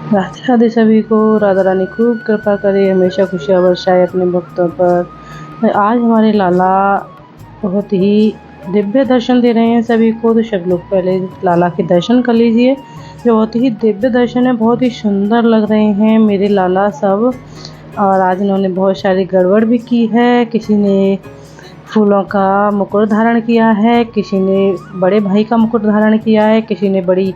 राधे राधे सभी को। राधा रानी खूब कृपा करे, हमेशा खुशियाँ बरसाए अपने भक्तों पर। आज हमारे लाला बहुत ही दिव्य दर्शन दे रहे हैं सभी को, तो सब लोग पहले लाला के दर्शन कर लीजिए। जो बहुत ही दिव्य दर्शन है, बहुत ही सुंदर लग रहे हैं मेरे लाला सब। और आज इन्होंने बहुत सारी गड़बड़ भी की है। किसी ने फूलों का मुकुट धारण किया है, किसी ने बड़े भाई का मुकुट धारण किया है, किसी ने बड़ी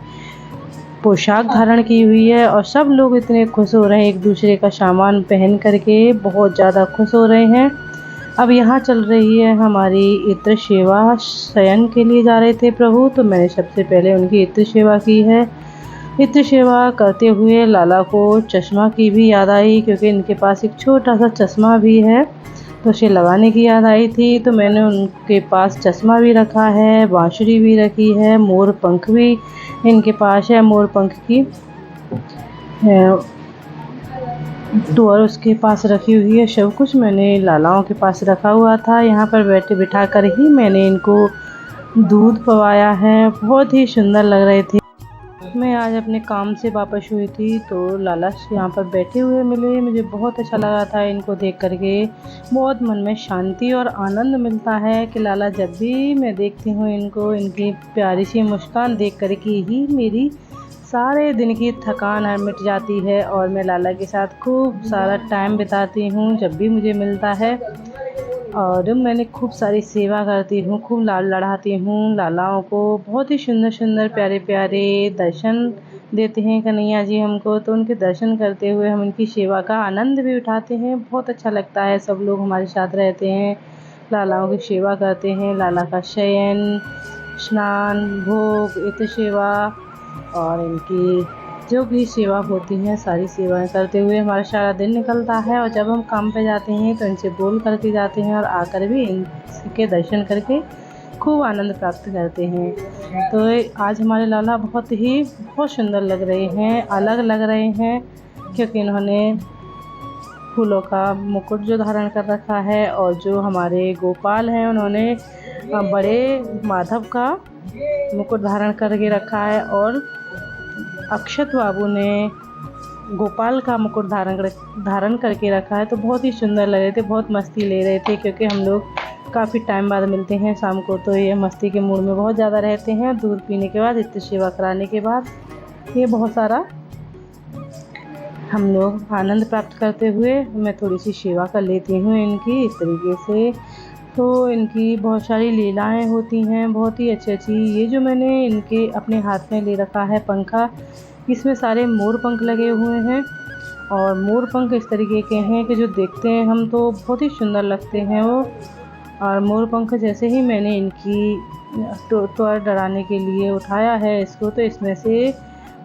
पोशाक धारण की हुई है। और सब लोग इतने खुश हो रहे हैं, एक दूसरे का सामान पहन करके बहुत ज़्यादा खुश हो रहे हैं। अब यहाँ चल रही है हमारी इत्र सेवा। शयन के लिए जा रहे थे प्रभु, तो मैंने सबसे पहले उनकी इत्र सेवा की है। इत्र सेवा करते हुए लाला को चश्मा की भी याद आई, क्योंकि इनके पास एक छोटा सा चश्मा भी है, तो उसे लगाने की याद आई थी। तो मैंने उनके पास चश्मा भी रखा है, बांसुरी भी रखी है, मोर पंख भी इनके पास है, मोर पंख की टोर उसके पास रखी हुई है। सब कुछ मैंने लालाओं के पास रखा हुआ था। यहाँ पर बिठा कर ही मैंने इनको दूध पवाया है। बहुत ही सुंदर लग रहे थे। मैं आज अपने काम से वापस हुई थी, तो लाला यहाँ पर बैठे हुए मिले। मुझे बहुत अच्छा लगा था इनको देख करके। बहुत मन में शांति और आनंद मिलता है कि लाला जब भी मैं देखती हूँ इनको, इनकी प्यारी सी मुस्कान देख करके ही मेरी सारे दिन की थकान मिट जाती है। और मैं लाला के साथ खूब सारा टाइम बिताती हूँ जब भी मुझे मिलता है। और मैंने खूब सारी सेवा करती हूँ, खूब लाड लड़ाती हूँ लालाओं को। बहुत ही सुंदर सुंदर प्यारे प्यारे दर्शन देते हैं कन्हैया जी हमको, तो उनके दर्शन करते हुए हम उनकी सेवा का आनंद भी उठाते हैं। बहुत अच्छा लगता है, सब लोग हमारे साथ रहते हैं, लालाओं की सेवा करते हैं। लाला का शयन, स्नान, भोग, इत्र सेवा और इनकी जो भी सेवा होती हैं, सारी सेवाएं करते हुए हमारा सारा दिन निकलता है। और जब हम काम पे जाते हैं तो इनसे बोल करके जाते हैं, और आकर भी इनके दर्शन करके खूब आनंद प्राप्त करते हैं। तो आज हमारे लाला बहुत सुंदर लग रहे हैं, अलग लग रहे हैं, क्योंकि इन्होंने फूलों का मुकुट जो धारण कर रखा है। और जो हमारे गोपाल हैं, उन्होंने बड़े माधव का मुकुट धारण करके रखा है। और अक्षत बाबू ने गोपाल का मुकुट धारण करके रखा है। तो बहुत ही सुंदर लग रहे थे, बहुत मस्ती ले रहे थे, क्योंकि हम लोग काफ़ी टाइम बाद मिलते हैं शाम को, तो ये मस्ती के मूड में बहुत ज़्यादा रहते हैं। दूध पीने के बाद, इत्र सेवा कराने के बाद, ये बहुत सारा हम लोग आनंद प्राप्त करते हुए मैं थोड़ी सी सेवा कर लेती हूँ इनकी इस तरीके से। तो इनकी बहुत सारी लीलाएं होती हैं, बहुत ही अच्छी अच्छी। ये जो मैंने इनके अपने हाथ में ले रखा है पंखा, इसमें सारे मोर पंख लगे हुए हैं। और मोर पंख इस तरीके के हैं कि जो देखते हैं हम तो बहुत ही सुंदर लगते हैं वो। और मोर पंख जैसे ही मैंने इनकी त्वर डराने के लिए उठाया है इसको, तो इसमें से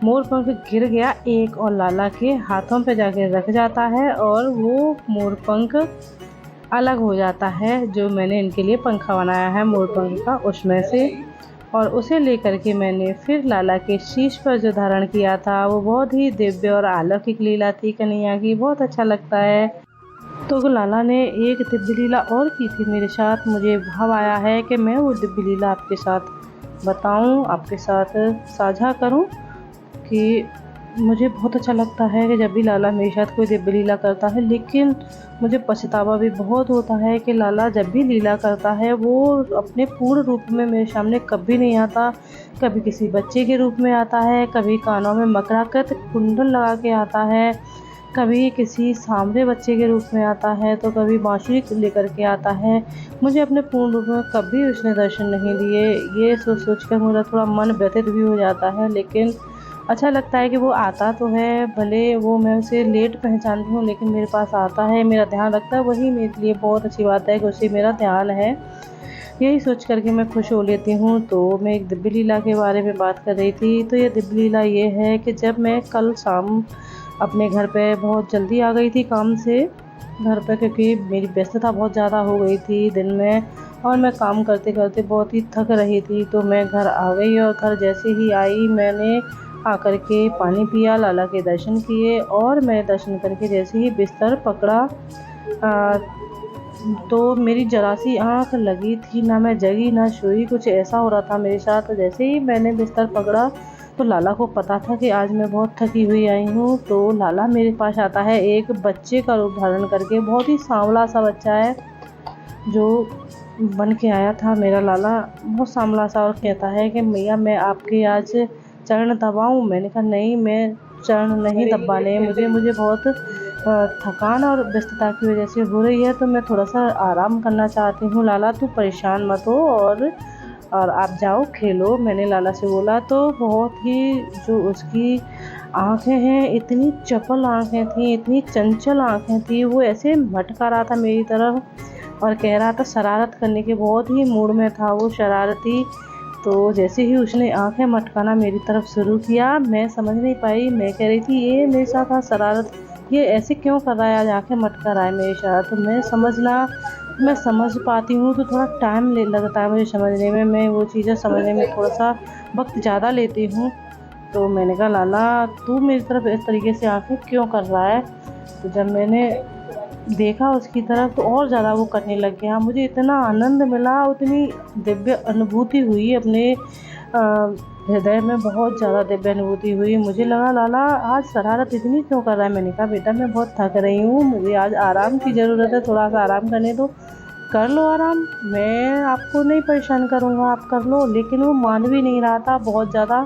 मोर पंख गिर गया एक, और लाला के हाथों पे जाके रख जाता है, और वो मोर पंख अलग हो जाता है। जो मैंने इनके लिए पंखा बनाया है मोर पंख का, उसमें से, और उसे लेकर के मैंने फिर लाला के शीश पर जो धारण किया था, वो बहुत ही दिव्य और अलौकिक लीला थी कन्हैया की। बहुत अच्छा लगता है। तो लाला ने एक दिव्य लीला और की थी मेरे साथ। मुझे भाव आया है कि मैं वो दिव्य लीला आपके साथ बताऊं, आपके साथ साझा करूं, कि मुझे बहुत अच्छा लगता है कि जब भी लाला मेरे साथ कोई दिव्य लीला करता है। लेकिन मुझे पछतावा भी बहुत होता है कि लाला जब भी लीला करता है, वो अपने पूर्ण रूप में मेरे सामने कभी नहीं आता। कभी किसी बच्चे के रूप में आता है, कभी कानों में मकराकृत कुंडल लगा के आता है, कभी किसी सांवरे बच्चे के रूप में आता है, तो कभी बांसुरी लेकर के आता है। मुझे अपने पूर्ण रूप में कभी उसने दर्शन नहीं दिए। ये सोच सोच कर मेरा थोड़ा मन व्यथित भी हो जाता है, लेकिन अच्छा लगता है कि वो आता तो है। भले वो मैं उसे लेट पहचानती हूँ, लेकिन मेरे पास आता है, मेरा ध्यान रखता है, वही मेरे लिए बहुत अच्छी बात है कि उसे मेरा ध्यान है। यही सोच करके मैं खुश हो लेती हूँ। तो मैं एक दिव्य लीला के बारे में बात कर रही थी। तो ये दिव्य लीला ये है कि जब मैं कल शाम अपने घर पे बहुत जल्दी आ गई थी काम से घर पे, क्योंकि मेरी व्यस्तता बहुत ज़्यादा हो गई थी दिन में, और मैं काम करते करते बहुत ही थक रही थी। तो मैं घर आ गई, और घर जैसे ही आई मैंने आकर के पानी पिया, लाला के दर्शन किए, और मैं दर्शन करके जैसे ही बिस्तर पकड़ा, तो मेरी जरा सी आँख लगी थी, ना मैं जगी ना सोई, कुछ ऐसा हो रहा था मेरे साथ। तो जैसे ही मैंने बिस्तर पकड़ा, तो लाला को पता था कि आज मैं बहुत थकी हुई आई हूँ, तो लाला मेरे पास आता है एक बच्चे का रूप धारण करके। बहुत ही सांवला सा बच्चा है जो बन के आया था मेरा लाला, बहुत सांवला सा, और कहता है कि मैया मैं आपके आज चरण दबाऊँ। मैंने कहा नहीं, मैं चरण नहीं दबाने, मुझे बहुत थकान और व्यस्तता की वजह से हो रही है, तो मैं थोड़ा सा आराम करना चाहती हूँ। लाला तू परेशान मत हो और आप जाओ खेलो, मैंने लाला से बोला। तो बहुत ही जो उसकी आँखें हैं, इतनी चपल आँखें थी, इतनी चंचल आँखें थी, वो ऐसे भटका रहा था मेरी तरफ और कह रहा था, शरारत करने के बहुत ही मूड में था वो, शरारती। तो जैसे ही उसने आंखें मटकाना मेरी तरफ शुरू किया, मैं समझ नहीं पाई। मैं कह रही थी ये मेरे साथ शरारत, ये ऐसे क्यों कर रहा है, आज आंखें मटका रहा है मेरे साथ। तो मैं समझ पाती हूँ तो थोड़ा टाइम लगता है मुझे समझने में, मैं वो चीज़ें समझने में थोड़ा सा वक्त ज़्यादा लेती हूँ। तो मैंने कहा लाला तू मेरी तरफ इस तरीके से आंखें क्यों कर रहा है। तो जब मैंने देखा उसकी तरफ तो और ज़्यादा वो करने लग गया। मुझे इतना आनंद मिला, उतनी दिव्य अनुभूति हुई अपने हृदय में, बहुत ज़्यादा दिव्य अनुभूति हुई। मुझे लगा लाला आज शरारत इतनी क्यों कर रहा है। मैंने कहा बेटा मैं बहुत थक रही हूँ, मुझे आज आराम की ज़रूरत है, थोड़ा सा आराम करने दो। कर लो आराम, मैं आपको नहीं परेशान करूँगा, आप कर लो। लेकिन वो मान भी नहीं रहा था, बहुत ज़्यादा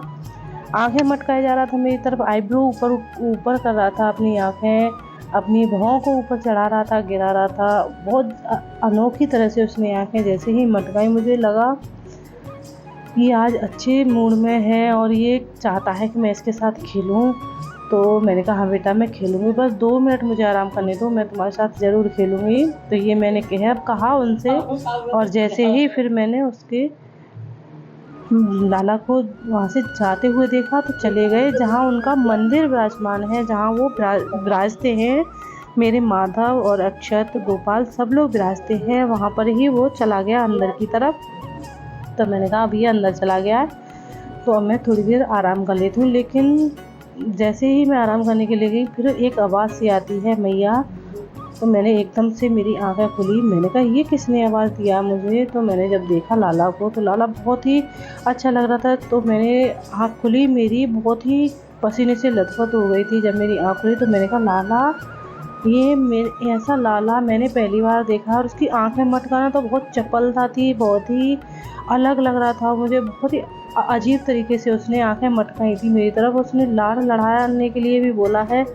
आंखें मटकाए जा रहा था मेरी तरफ, आईब्रो ऊपर ऊपर कर रहा था, अपनी आंखें अपनी भौं को ऊपर चढ़ा रहा था, गिरा रहा था। बहुत अनोखी तरह से उसने आंखें जैसे ही मटकाई, मुझे लगा ये आज अच्छे मूड में है और ये चाहता है कि मैं इसके साथ खेलूं। तो मैंने कहा हाँ बेटा मैं खेलूँगी, बस 2 मिनट मुझे आराम करने दो, मैं तुम्हारे साथ ज़रूर खेलूँगी। तो ये मैंने कहा उनसे, और जैसे ही फिर मैंने उसके लाला को वहाँ से जाते हुए देखा तो चले गए जहाँ उनका मंदिर विराजमान है, जहाँ वो विराजते हैं। मेरे माधव और अक्षत गोपाल सब लोग विराजते हैं, वहाँ पर ही वो चला गया अंदर की तरफ। तो मैंने कहा अब ये अंदर चला गया है तो अब मैं थोड़ी देर आराम कर लेती हूँ। लेकिन जैसे ही मैं आराम करने के लिए गई, फिर एक आवाज़ सी आती है मैया। तो मैंने एकदम से मेरी आंखें खुली, मैंने कहा ये किसने आवाज़ दिया मुझे। तो मैंने जब देखा लाला को तो लाला बहुत ही अच्छा लग रहा था। तो मैंने आँख खुली, मेरी बहुत ही पसीने से लथपथ हो गई थी। जब मेरी आँख खुली तो मैंने कहा लाला, ये मेरे ऐसा लाला मैंने पहली बार देखा। और उसकी आंखें मटकाना तो बहुत चपलता थी, बहुत ही अलग लग रहा था मुझे, बहुत ही अजीब तरीके से उसने आंखें मटकाई थी मेरी तरफ। उसने लाड़ लड़ाने के लिए भी बोला है।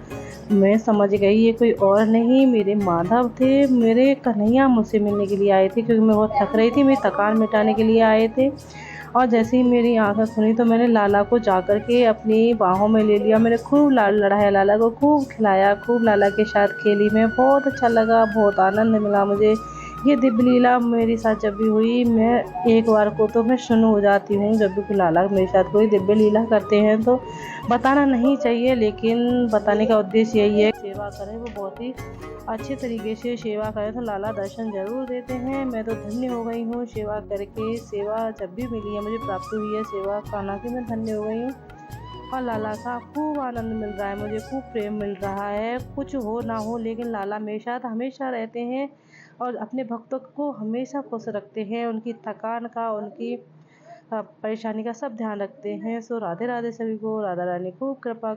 मैं समझ गई ये कोई और नहीं मेरे माधव थे, मेरे कन्हैया मुझसे मिलने के लिए आए थे, क्योंकि मैं बहुत थक रही थी, मेरी थकान मिटाने के लिए आए थे। और जैसे ही मेरी आंखें खुली तो मैंने लाला को जा कर के अपनी बाहों में ले लिया। मैंने खूब लाड़ लड़ाया, लाला को खूब खिलाया, खूब लाला के साथ खेली मैं, बहुत अच्छा लगा, बहुत आनंद मिला मुझे। ये दिव्य लीला मेरे साथ जब भी हुई, मैं एक बार को तो मैं सुन्न हो जाती हूँ। जब भी लाला मेरे साथ कोई दिव्य लीला करते हैं तो बताना नहीं चाहिए, लेकिन बताने का उद्देश्य यही है सेवा करें, वो बहुत ही अच्छे तरीके से सेवा करें तो लाला दर्शन ज़रूर देते हैं। मैं तो धन्य हो गई हूँ सेवा करके, सेवा जब भी मिली है मुझे प्राप्त हुई है सेवा खाना की, मैं धन्य हो गई हूँ। और लाला का खूब आनंद मिल रहा है मुझे, खूब प्रेम मिल रहा है। कुछ हो ना हो लेकिन लाला मेरे साथ हमेशा रहते हैं और अपने भक्तों को हमेशा खुश रखते हैं, उनकी थकान का, उनकी परेशानी का सब ध्यान रखते हैं। सो राधे राधे सभी को, राधा रानी खूब कृपा